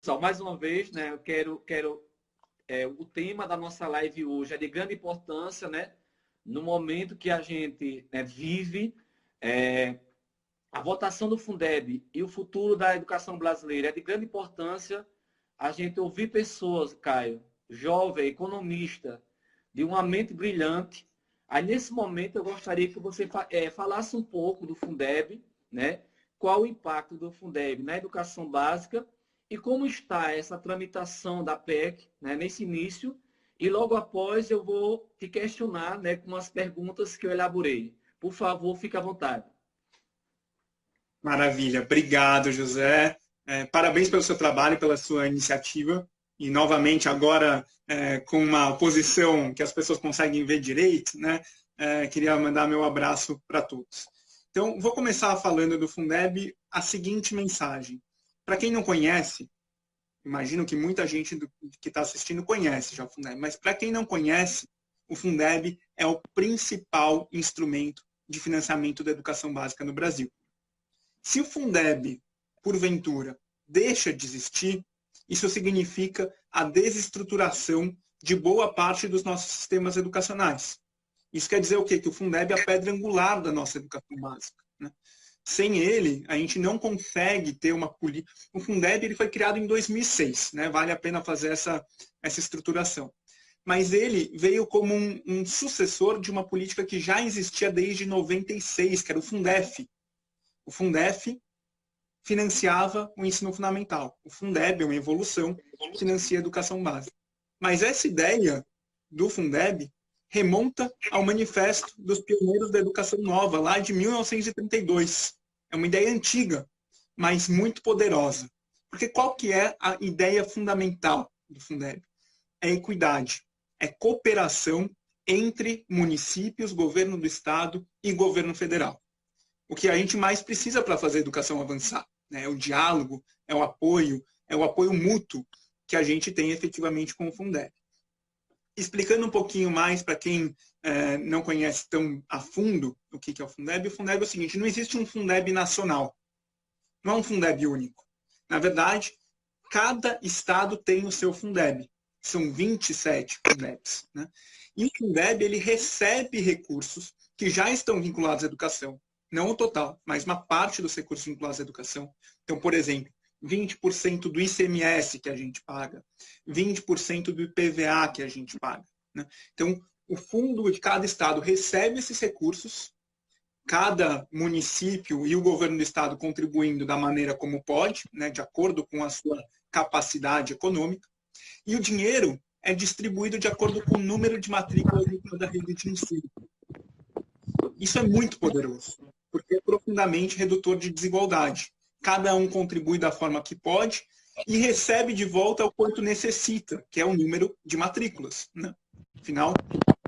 Pessoal, mais uma vez, né, eu quero o tema da nossa live hoje é de grande importância, né, no momento que a gente, né, vive, é, a votação do Fundeb e o futuro da educação brasileira é de grande importância. A gente ouvir pessoas, Caio, jovem, economista, de uma mente brilhante. Aí, nesse momento, eu gostaria que você falasse um pouco do Fundeb, né? Qual o impacto do Fundeb na educação básica e como está essa tramitação da PEC, né, nesse início. E logo após eu vou te questionar, né, com as perguntas que eu elaborei. Por favor, fique à vontade. Maravilha. Obrigado, José. Parabéns pelo seu trabalho, pela sua iniciativa. E, novamente, agora, com uma posição que as pessoas conseguem ver direito, né? Queria mandar meu abraço para todos. Então, vou começar falando do Fundeb a seguinte mensagem. Para quem não conhece, imagino que muita gente que está assistindo conhece já o Fundeb, mas para quem não conhece, o Fundeb é o principal instrumento de financiamento da educação básica no Brasil. Se o Fundeb, porventura, deixa de existir, isso significa a desestruturação de boa parte dos nossos sistemas educacionais. Isso quer dizer o quê? Que o Fundeb é a pedra angular da nossa educação básica, né? Sem ele, a gente não consegue ter uma política. O Fundeb ele foi criado em 2006, né? Vale a pena fazer essa estruturação. Mas ele veio como um sucessor de uma política que já existia desde 96, que era o Fundef. O Fundef financiava o ensino fundamental. O Fundeb é uma evolução, financia a educação básica. Mas essa ideia do Fundeb remonta ao Manifesto dos Pioneiros da Educação Nova, lá de 1932. É uma ideia antiga, mas muito poderosa. Porque qual que é a ideia fundamental do Fundeb? É equidade, é cooperação entre municípios, governo do estado e governo federal. O que a gente mais precisa para fazer a educação avançar, né? É o diálogo, é o apoio mútuo que a gente tem efetivamente com o Fundeb. Explicando um pouquinho mais para quem não conhece tão a fundo o que é o Fundeb é o seguinte, não existe um Fundeb nacional, não é um Fundeb único. Na verdade, cada estado tem o seu Fundeb, são 27 Fundebs, né? E o Fundeb ele recebe recursos que já estão vinculados à educação, não o total, mas uma parte dos recursos vinculados à educação. Então, por exemplo, 20% do ICMS que a gente paga, 20% do IPVA que a gente paga, né? Então, o fundo de cada estado recebe esses recursos, cada município e o governo do estado contribuindo da maneira como pode, né, de acordo com a sua capacidade econômica, e o dinheiro é distribuído de acordo com o número de matrículas de cada rede de ensino. Isso é muito poderoso, porque é profundamente redutor de desigualdade. Cada um contribui da forma que pode e recebe de volta o quanto necessita, que é o número de matrículas, né? Afinal,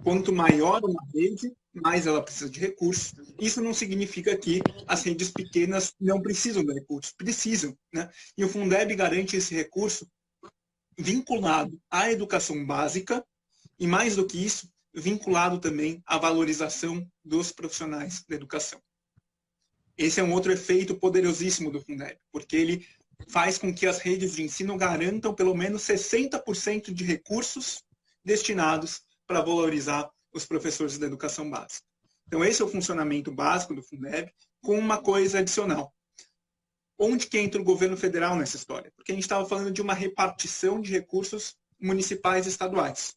quanto maior uma rede, mais ela precisa de recursos. Isso não significa que as redes pequenas não precisam de recursos. Precisam, né? E o Fundeb garante esse recurso vinculado à educação básica e, mais do que isso, vinculado também à valorização dos profissionais da educação. Esse é um outro efeito poderosíssimo do Fundeb, porque ele faz com que as redes de ensino garantam pelo menos 60% de recursos destinados para valorizar os professores da educação básica. Então, esse é o funcionamento básico do Fundeb, com uma coisa adicional. Onde que entra o governo federal nessa história? Porque a gente estava falando de uma repartição de recursos municipais e estaduais.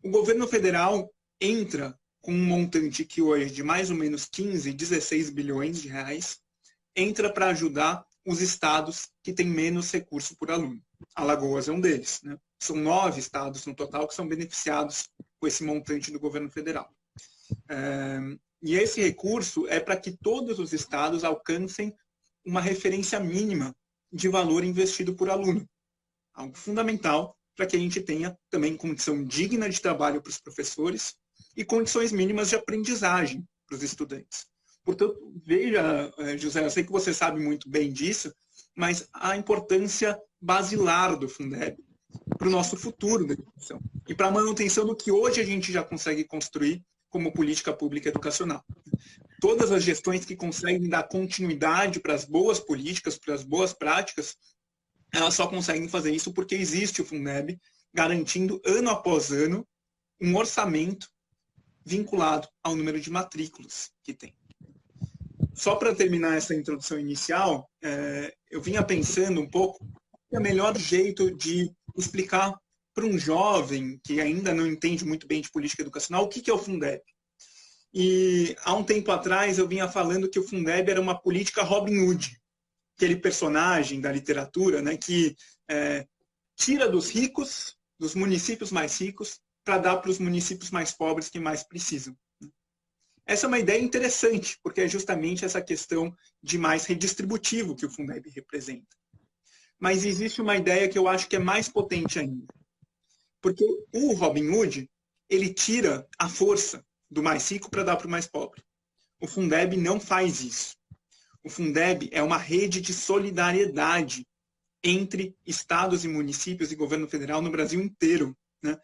O governo federal entra com um montante que hoje de mais ou menos 15, 16 bilhões de reais, entra para ajudar os estados que têm menos recurso por aluno. Alagoas é um deles, né? São 9 estados no total que são beneficiados com esse montante do governo federal. E esse recurso é para que todos os estados alcancem uma referência mínima de valor investido por aluno. Algo fundamental para que a gente tenha também condição digna de trabalho para os professores e condições mínimas de aprendizagem para os estudantes. Portanto, veja, José, eu sei que você sabe muito bem disso, mas a importância basilar do Fundeb para o nosso futuro da educação e para a manutenção do que hoje a gente já consegue construir como política pública educacional. Todas as gestões que conseguem dar continuidade para as boas políticas, para as boas práticas, elas só conseguem fazer isso porque existe o Fundeb garantindo, ano após ano, um orçamento vinculado ao número de matrículas que tem. Só para terminar essa introdução inicial, eu vinha pensando um pouco que é o melhor jeito de explicar para um jovem que ainda não entende muito bem de política educacional o que é o Fundeb. E há um tempo atrás eu vinha falando que o Fundeb era uma política Robin Hood, aquele personagem da literatura, né, que tira dos ricos, dos municípios mais ricos, para dar para os municípios mais pobres que mais precisam. Essa é uma ideia interessante, porque é justamente essa questão de mais redistributivo que o Fundeb representa. Mas existe uma ideia que eu acho que é mais potente ainda. Porque o Robin Hood, ele tira a força do mais rico para dar para o mais pobre. O Fundeb não faz isso. O Fundeb é uma rede de solidariedade entre estados e municípios e governo federal no Brasil inteiro, né?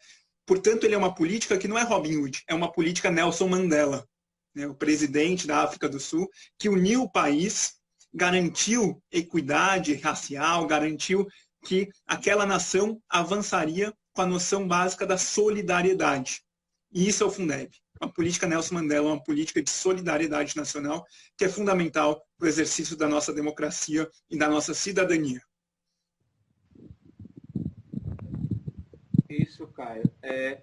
Portanto, ele é uma política que não é Robin Hood, é uma política Nelson Mandela, né? O presidente da África do Sul, que uniu o país, garantiu equidade racial, garantiu que aquela nação avançaria com a noção básica da solidariedade. E isso é o Fundeb. Uma política Nelson Mandela, uma política de solidariedade nacional que é fundamental para o exercício da nossa democracia e da nossa cidadania. Isso, Caio.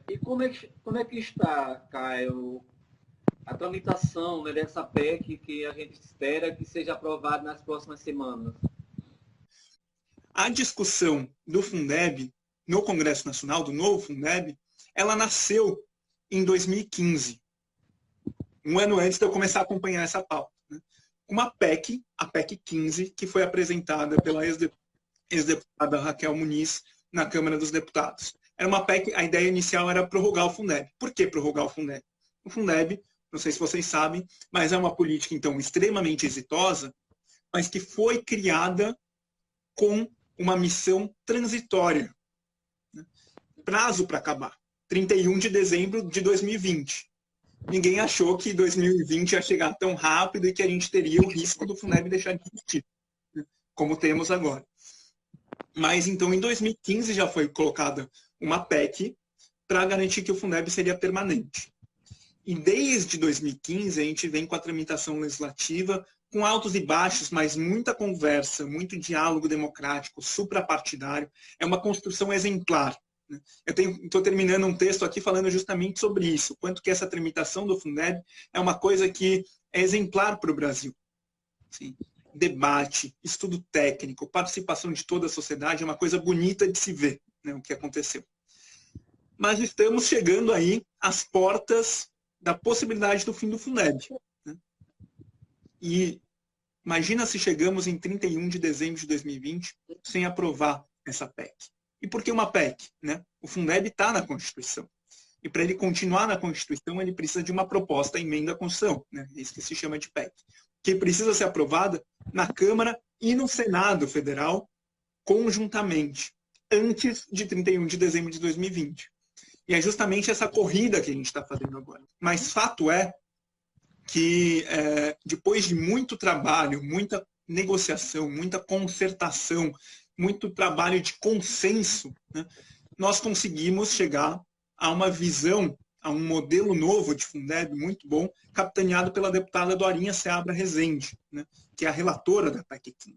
E como é que está, Caio, a tramitação, né, dessa PEC que a gente espera que seja aprovada nas próximas semanas? A discussão do Fundeb no Congresso Nacional, do novo Fundeb, ela nasceu em 2015, um ano antes de eu começar a acompanhar essa pauta. Né? Uma PEC, a PEC 15, que foi apresentada pela ex-deputada Raquel Muniz na Câmara dos Deputados. Era uma PEC, a ideia inicial era prorrogar o Fundeb. Por que prorrogar o Fundeb? O Fundeb, não sei se vocês sabem, mas é uma política, então, extremamente exitosa, mas que foi criada com uma missão transitória. Né? Prazo para acabar. 31 de dezembro de 2020. Ninguém achou que 2020 ia chegar tão rápido e que a gente teria o risco do Fundeb deixar de existir, né? Como temos agora. Mas, então, em 2015 já foi colocada uma PEC para garantir que o Fundeb seria permanente. E desde 2015 a gente vem com a tramitação legislativa, com altos e baixos, mas muita conversa, muito diálogo democrático, suprapartidário. É uma construção exemplar. Eu estou terminando um texto aqui falando justamente sobre isso, quanto que essa tramitação do Fundeb é uma coisa que é exemplar para o Brasil. Sim. Debate, estudo técnico, participação de toda a sociedade é uma coisa bonita de se ver, né, o que aconteceu. Mas estamos chegando aí às portas da possibilidade do fim do Fundeb. Né? E imagina se chegamos em 31 de dezembro de 2020 sem aprovar essa PEC. E por que uma PEC? Né? O Fundeb está na Constituição. E para ele continuar na Constituição, ele precisa de uma proposta emenda à Constituição. Né? Isso que se chama de PEC. Que precisa ser aprovada na Câmara e no Senado Federal conjuntamente, antes de 31 de dezembro de 2020. E é justamente essa corrida que a gente está fazendo agora. Mas fato é que, depois de muito trabalho, muita negociação, muita concertação, muito trabalho de consenso, né, nós conseguimos chegar a uma visão, a um modelo novo de Fundeb muito bom, capitaneado pela deputada Dorinha Seabra Rezende, né, que é a relatora da PEC 15.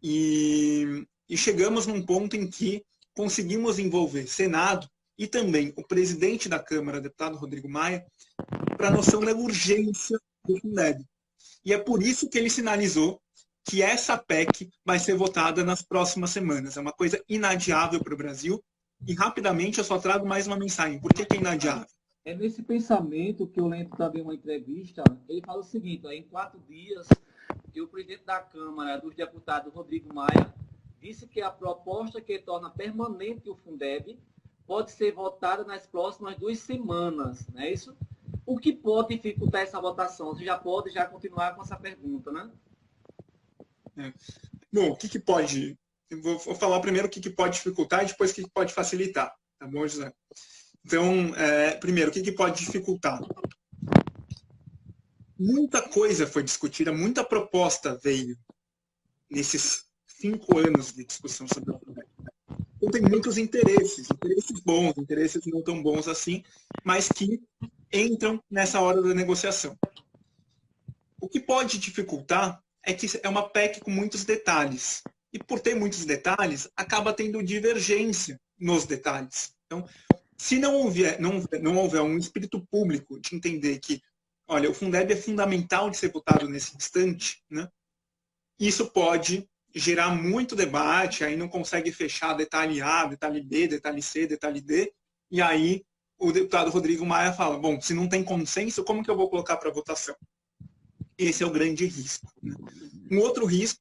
E chegamos num ponto em que conseguimos envolver Senado e também o presidente da Câmara, deputado Rodrigo Maia, para a noção da urgência do Fundeb. E é por isso que ele sinalizou que essa PEC vai ser votada nas próximas semanas. É uma coisa inadiável para o Brasil. E rapidamente eu só trago mais uma mensagem. Por que é inadiável? É nesse pensamento que eu lembro também uma entrevista, ele fala o seguinte, em 4 dias, que o presidente da Câmara dos Deputados, Rodrigo Maia, disse que a proposta que torna permanente o Fundeb pode ser votada nas próximas 2 semanas, não é isso? O que pode dificultar essa votação? Você já pode continuar com essa pergunta, né? Bom, o que pode... Eu vou falar primeiro o que pode dificultar e depois o que pode facilitar. Tá bom, José? Então, primeiro, o que pode dificultar? Muita coisa foi discutida, muita proposta veio nesses 5 anos de discussão sobre o Fundeb. Então tem muitos interesses bons, interesses não tão bons assim, mas que entram nessa hora da negociação. O que pode dificultar é que é uma PEC com muitos detalhes. E por ter muitos detalhes, acaba tendo divergência nos detalhes. Então, se não houver um espírito público de entender que, olha, o Fundeb é fundamental de ser votado nesse instante, né? Isso pode gerar muito debate, aí não consegue fechar detalhe A, detalhe B, detalhe C, detalhe D, e aí o deputado Rodrigo Maia fala, bom, se não tem consenso, como que eu vou colocar para votação? Esse é o grande risco. Né? Um outro risco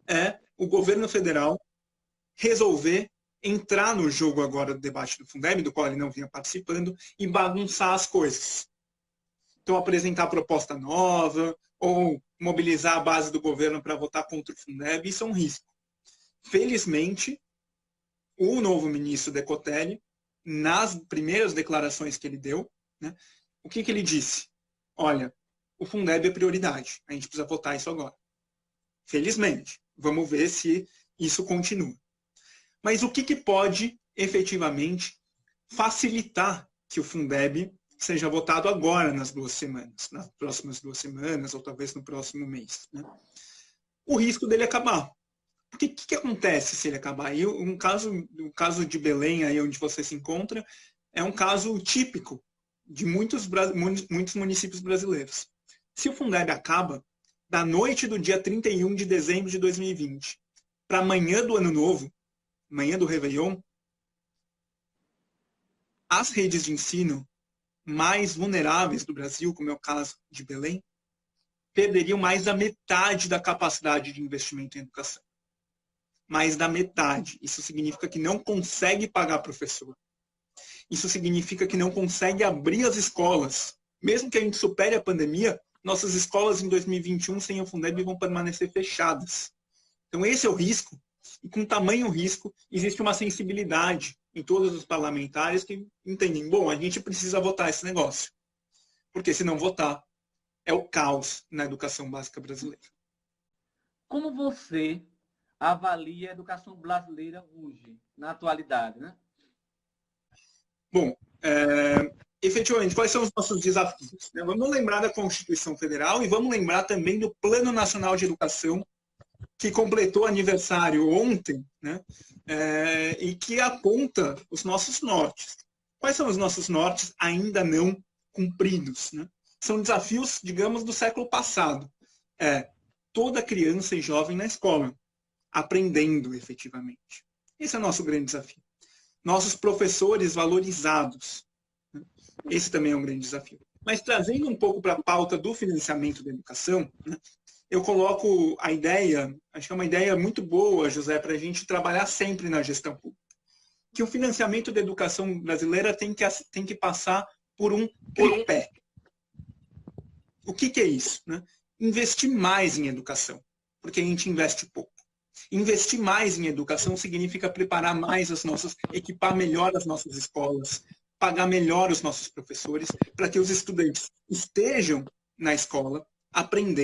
é o governo federal resolver entrar no jogo agora do debate do Fundeb, do qual ele não vinha participando, e bagunçar as coisas. Então, apresentar proposta nova, ou mobilizar a base do governo para votar contra o Fundeb, isso é um risco. Felizmente, o novo ministro Decotelli, nas primeiras declarações que ele deu, né, o que ele disse? Olha, o Fundeb é prioridade, a gente precisa votar isso agora. Felizmente, vamos ver se isso continua. Mas o que pode, efetivamente, facilitar que o Fundeb seja votado agora nas próximas 2 semanas, ou talvez no próximo mês? Né? O risco dele acabar. Porque o que acontece se ele acabar? E o caso de Belém, aí onde você se encontra, é um caso típico de muitos municípios brasileiros. Se o Fundeb acaba, da noite do dia 31 de dezembro de 2020 para amanhã do Ano Novo, manhã do Réveillon, as redes de ensino mais vulneráveis do Brasil, como é o caso de Belém, perderiam mais da metade da capacidade de investimento em educação. Mais da metade. Isso significa que não consegue pagar professor. Isso significa que não consegue abrir as escolas. Mesmo que a gente supere a pandemia, nossas escolas em 2021 sem o Fundeb vão permanecer fechadas. Então esse é o risco. E com tamanho risco, existe uma sensibilidade em todos os parlamentares que entendem, bom, a gente precisa votar esse negócio. Porque se não votar, é o caos na educação básica brasileira. Como você avalia a educação brasileira hoje, na atualidade, né? Bom, efetivamente, quais são os nossos desafios? Vamos lembrar da Constituição Federal e vamos lembrar também do Plano Nacional de Educação, que completou aniversário ontem, né? E que aponta os nossos nortes. Quais são os nossos nortes ainda não cumpridos? Né? São desafios, digamos, do século passado. Toda criança e jovem na escola, aprendendo efetivamente. Esse é o nosso grande desafio. Nossos professores valorizados. Né? Esse também é um grande desafio. Mas trazendo um pouco para a pauta do financiamento da educação, né? Eu coloco a ideia, acho que é uma ideia muito boa, José, para a gente trabalhar sempre na gestão pública. Que o financiamento da educação brasileira tem que passar por um tripé. O que é isso? Né? Investir mais em educação, porque a gente investe pouco. Investir mais em educação significa preparar mais equipar melhor as nossas escolas, pagar melhor os nossos professores, para que os estudantes estejam na escola aprendendo